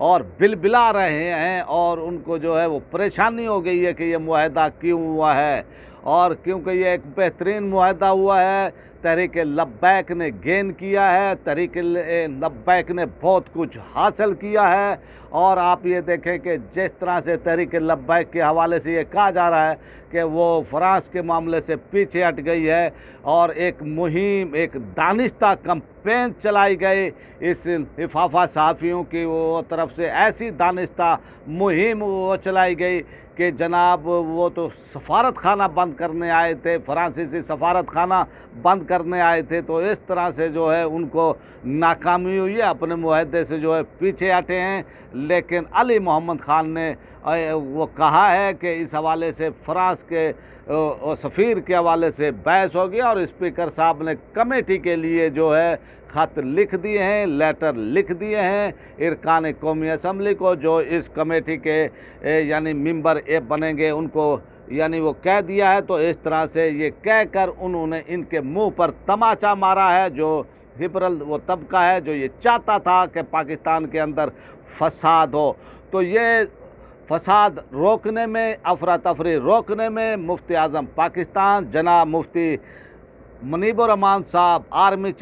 اور بلبلا رہے ہیں، اور ان کو جو ہے وہ پریشانی ہو گئی ہے کہ یہ معاہدہ کیوں ہوا ہے، اور کیونکہ یہ ایک بہترین معاہدہ ہوا ہے، تحریک لبیک نے گین کیا ہے، تحریک لبیک نے بہت کچھ حاصل کیا ہے۔ اور آپ یہ دیکھیں کہ جس طرح سے تحریک لبیک کے حوالے سے یہ کہا جا رہا ہے کہ وہ فرانس کے معاملے سے پیچھے ہٹ گئی ہے، اور ایک مہم، ایک دانستہ کمپین چلائی گئی اس لفافہ صحافیوں کی وہ طرف سے، ایسی دانستہ مہم وہ چلائی گئی کہ جناب وہ تو سفارت خانہ بند کرنے آئے تھے، فرانسیسی سفارت خانہ بند کرنے آئے تھے، تو اس طرح سے جو ہے ان کو ناکامی ہوئی ہے، اپنے معاہدے سے جو ہے پیچھے ہٹے ہیں۔ لیکن علی محمد خان نے وہ کہا ہے کہ اس حوالے سے فرانس کے سفیر کے حوالے سے بحث ہوگی، اور اسپیکر صاحب نے کمیٹی کے لیے جو ہے خط لکھ دیے ہیں، لیٹر لکھ دیے ہیں ارکان قومی اسمبلی کو، جو اس کمیٹی کے یعنی ممبر بنیں گے، ان کو یعنی وہ کہہ دیا ہے۔ تو اس طرح سے یہ کہہ کر انہوں نے ان کے منہ پر تماچا مارا ہے، جو لبرل وہ طبقہ ہے جو یہ چاہتا تھا کہ پاکستان کے اندر فساد ہو۔ تو یہ فساد روکنے میں، افراتفری روکنے میں مفتی اعظم پاکستان جناب مفتی منیب الرحمان صاحب، آرمی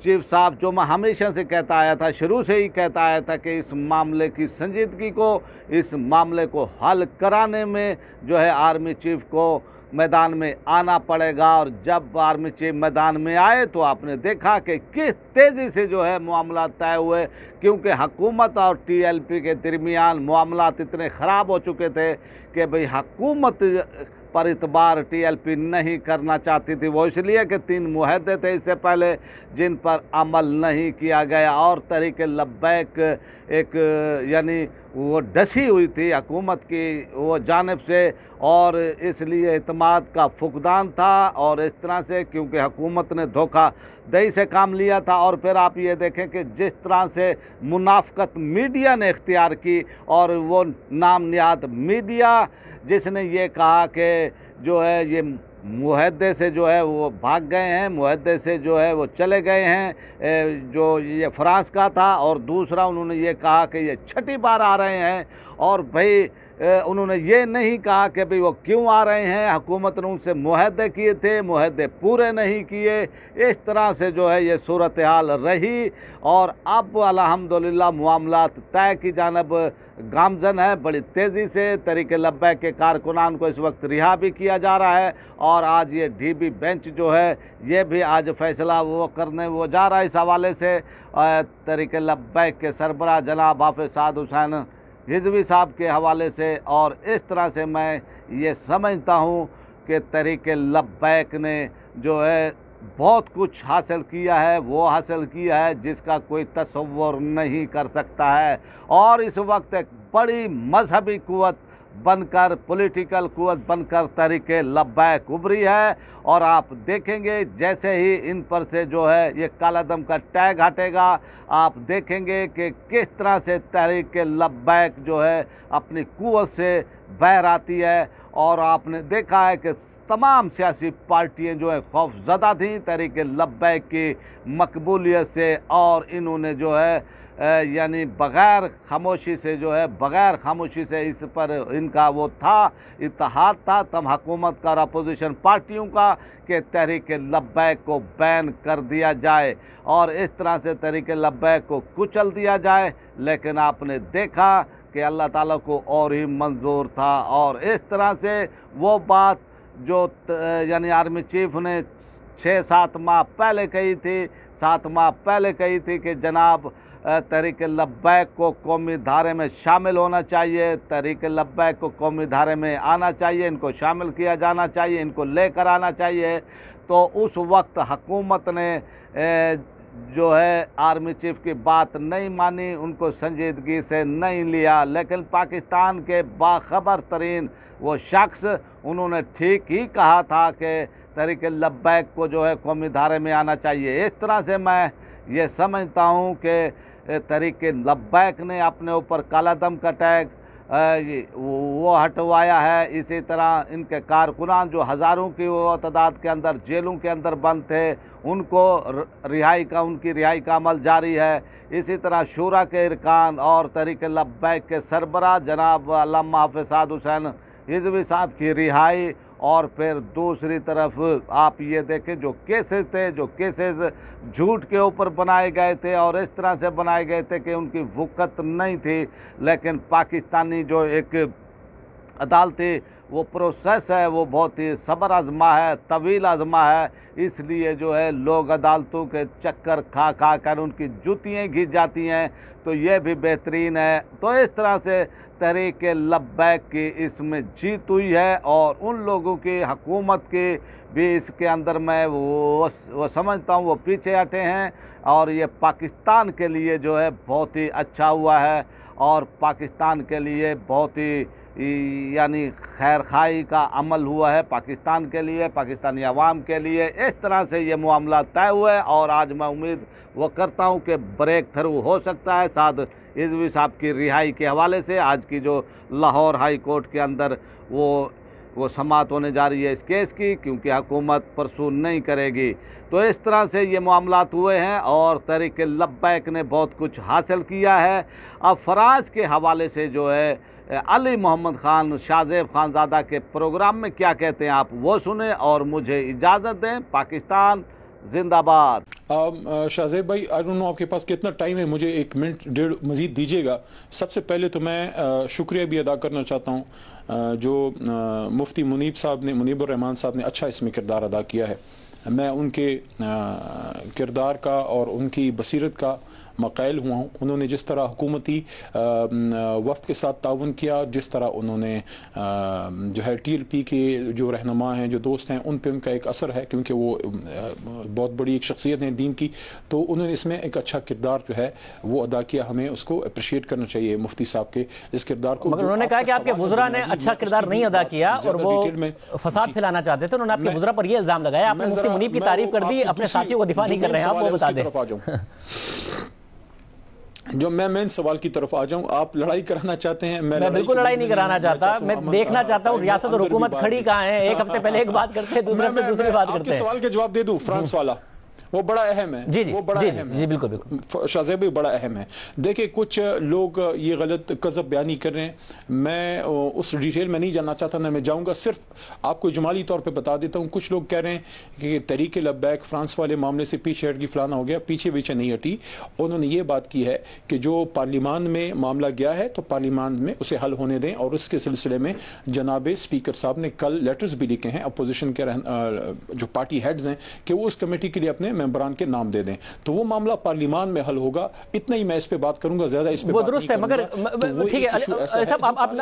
چیف صاحب، جو میں ہمیشہ سے کہتا آیا تھا، شروع سے ہی کہتا آیا تھا کہ اس معاملے کی سنجیدگی کو، اس معاملے کو حل کرانے میں جو ہے آرمی چیف کو میدان میں آنا پڑے گا۔ اور جب آرمی چیف میدان میں آئے تو آپ نے دیکھا کہ کس تیزی سے جو ہے معاملات طے ہوئے، کیونکہ حکومت اور ٹی ایل پی کے درمیان معاملات اتنے خراب ہو چکے تھے کہ بھئی حکومت پر اعتبار ٹی ایل پی نہیں کرنا چاہتی تھی۔ وہ اس لیے کہ 3 معاہدے تھے اس سے پہلے جن پر عمل نہیں کیا گیا، اور تحریک لبیک ایک یعنی وہ ڈسی ہوئی تھی حکومت کی وہ جانب سے، اور اس لیے اعتماد کا فقدان تھا، اور اس طرح سے کیونکہ حکومت نے دھوکہ دہی سے کام لیا تھا۔ اور پھر آپ یہ دیکھیں کہ جس طرح سے منافقت میڈیا نے اختیار کی، اور وہ نام نہاد میڈیا جس نے یہ کہا کہ جو ہے یہ معاہدے سے جو ہے وہ بھاگ گئے ہیں، معاہدے سے جو ہے وہ چلے گئے ہیں، جو یہ فرانس کا تھا، اور دوسرا انہوں نے یہ کہا کہ یہ 6ٹھی بار آ رہے ہیں، اور بھئی انہوں نے یہ نہیں کہا کہ بھئی وہ کیوں آ رہے ہیں، حکومت نے ان سے معاہدے کیے تھے، معاہدے پورے نہیں کیے، اس طرح سے جو ہے یہ صورتحال رہی۔ اور اب الحمدللہ معاملات طے کی جانب گامزن ہے، بڑی تیزی سے تحریک لبیک کے کارکنان کو اس وقت رہا بھی کیا جا رہا ہے، اور آج یہ ڈی بی بینچ جو ہے یہ بھی آج فیصلہ وہ کرنے وہ جا رہا ہے اس حوالے سے۔ تحریک لبیک کے سربراہ جناب حافظ سعد حسین رضوی صاحب کے حوالے سے، اور اس طرح سے میں یہ سمجھتا ہوں کہ تحریک لبیک نے جو ہے بہت کچھ حاصل کیا ہے، وہ حاصل کیا ہے جس کا کوئی تصور نہیں کر سکتا ہے، اور اس وقت ایک بڑی مذہبی قوت بن کر، پولیٹیکل قوت بن کر تحریک لبیک ابھری ہے۔ اور آپ دیکھیں گے جیسے ہی ان پر سے جو ہے یہ کالعدم کا ٹیگ ہٹے گا، آپ دیکھیں گے کہ کس طرح سے تحریک لبیک جو ہے اپنی قوت سے باہر آتی ہے۔ اور آپ نے دیکھا ہے کہ تمام سیاسی پارٹیاں جو ہیں خوف زدہ تھیں تحریک لبیک کی مقبولیت سے، اور انہوں نے جو ہے یعنی بغیر خاموشی سے جو ہے بغیر خاموشی سے اس پر ان کا وہ تھا اتحاد تھا تم حکومت کا اور اپوزیشن پارٹیوں کا کہ تحریک لبیک کو بین کر دیا جائے، اور اس طرح سے تحریک لبیک کو کچل دیا جائے۔ لیکن آپ نے دیکھا کہ اللہ تعالیٰ کو اور ہی منظور تھا، اور اس طرح سے وہ بات جو یعنی آرمی چیف نے 6-7 ماہ پہلے کہی تھی، 7 ماہ پہلے کہی تھی کہ جناب تحریک لبیک کو قومی دھارے میں شامل ہونا چاہیے، تحریک لبیک کو قومی دھارے میں آنا چاہیے، ان کو شامل کیا جانا چاہیے، ان کو لے کر آنا چاہیے۔ تو اس وقت حکومت نے جو ہے آرمی چیف کی بات نہیں مانی، ان کو سنجیدگی سے نہیں لیا، لیکن پاکستان کے باخبر ترین وہ شخص انہوں نے ٹھیک ہی کہا تھا کہ تحریک لبیک کو جو ہے قومی دھارے میں آنا چاہیے۔ اس طرح سے میں یہ سمجھتا ہوں کہ تحریک لبیک نے اپنے اوپر کالعدم کا ٹیگ وہ ہٹوایا ہے۔ اسی طرح ان کے کارکنان جو ہزاروں کی وہ تعداد کے اندر جیلوں کے اندر بند تھے، ان کو ان کی رہائی کا عمل جاری ہے۔ اسی طرح شورا کے ارکان اور تحریک لبیک کے سربراہ جناب علامہ حافظ سعد حسین رضوی صاحب کی رہائی، اور پھر دوسری طرف آپ یہ دیکھیں جو کیسز تھے، جو کیسز جھوٹ کے اوپر بنائے گئے تھے اور اس طرح سے بنائے گئے تھے کہ ان کی وقت نہیں تھی، لیکن پاکستانی جو ایک عدالتی وہ پروسیس ہے وہ بہت ہی صبر آزما ہے، طویل آزما ہے، اس لیے جو ہے لوگ عدالتوں کے چکر کھا کھا کر ان کی جوتیاں گھس جاتی ہیں، تو یہ بھی بہترین ہے۔ تو اس طرح سے تحریک لبیک کی اس میں جیت ہوئی ہے، اور ان لوگوں کی حکومت کی بھی اس کے اندر میں وہ سمجھتا ہوں وہ پیچھے ہٹے ہیں، اور یہ پاکستان کے لیے جو ہے بہت ہی اچھا ہوا ہے، اور پاکستان کے لیے بہت ہی یعنی خیر خواہی کا عمل ہوا ہے پاکستان کے لیے، پاکستانی عوام کے لیے۔ اس طرح سے یہ معاملہ طے ہوئے، اور آج میں امید وہ کرتا ہوں کہ بریک تھرو ہو سکتا ہے سعد رضوی صاحب کی رہائی کے حوالے سے۔ آج کی جو لاہور ہائی کورٹ کے اندر وہ سماعت ہونے جا رہی ہے اس کیس کی، کیونکہ حکومت پرسو نہیں کرے گی۔ تو اس طرح سے یہ معاملات ہوئے ہیں، اور تحریک لبیک نے بہت کچھ حاصل کیا ہے۔ اب فرانس کے حوالے سے جو ہے علی محمد خان شاہ زیب خانزادہ کے پروگرام میں کیا کہتے ہیں آپ وہ سنیں، اور مجھے اجازت دیں۔ پاکستان زندہ باد۔ شاہ زیب بھائی، آئی ڈونٹ نو آپ کے پاس کتنا ٹائم ہے، مجھے 1 منٹ 1.5 مزید دیجیے گا۔ سب سے پہلے تو میں شکریہ بھی ادا کرنا چاہتا ہوں جو مفتی منیب الرحمان صاحب نے اچھا اس میں کردار ادا کیا ہے۔ میں ان کے کردار کا اور ان کی بصیرت کا مقائل ہوا ہوں۔ انہوں نے جس طرح حکومتی وفد کے ساتھ تعاون کیا، جس طرح انہوں نے جو ہے ٹی ایل پی کے جو رہنما ہیں، جو دوست ہیں، ان پہ ان کا ایک اثر ہے، کیونکہ وہ بہت بڑی ایک شخصیت ہیں دین کی، تو انہوں نے اس میں ایک اچھا کردار جو ہے وہ ادا کیا۔ ہمیں اس کو اپریشیٹ کرنا چاہیے مفتی صاحب کے اس کردار کو۔ مگر انہوں نے کہا کہ آپ کے وزراء نے اچھا کردار نہیں ادا کیا اور وہ فساد پھیلانا چاہتے تھے، انہوں نے آپ کے وزراء پر یہ الزام لگایا۔ آپ نے مفتی منیب کی تعریف کر دی، اپنے ساتھیوں کو دفاع نہیں کر رہے ہیں، آپ وہ بتا دیں۔ جو میں مین سوال کی طرف آ جاؤں، آپ لڑائی کرانا چاہتے ہیں؟ میں بالکل لڑائی نہیں کرانا چاہتا، میں دیکھنا چاہتا ہوں ریاست اور حکومت کھڑی کہاں ہے۔ ایک ہفتے پہلے ایک بات کرتے ہیں، دوسرے ہفتے دوسری بات کرتے ہیں۔ آپ کے سوال کے جواب دے دوں، فرانس والا وہ بڑا اہم ہے۔ جی بالکل بالکل شاہ زیب بھی بڑا اہم ہے۔ دیکھیں کچھ لوگ یہ غلط قذف بیانی کر رہے ہیں، میں اس ڈیٹیل میں نہیں جاننا چاہتا، نہ میں جاؤں گا، صرف آپ کو جمالی طور پہ بتا دیتا ہوں۔ کچھ لوگ کہہ رہے ہیں کہ تحریک لبیک فرانس والے معاملے سے پیچھے ہٹ گئی، فلانا ہو گیا، پیچھے نہیں ہٹی۔ انہوں نے یہ بات کی ہے کہ جو پارلیمان میں معاملہ گیا ہے تو پارلیمان میں اسے حل ہونے دیں، اور اس کے سلسلے میں جناب اسپیکر صاحب نے کل لیٹرز بھی لکھے ہیں اپوزیشن کے جو پارٹی ہیڈز ہیں کہ وہ اس کمیٹی کے لیے اپنے ممبران کے نام دے دیں، تو وہ معاملہ پارلیمان میں حل ہوگا۔ اتنا ہی میں اس پہ بات کروں گا، زیادہ اس پہ وہ درست ہے، مگر ٹھیک ہے صاحب، آپ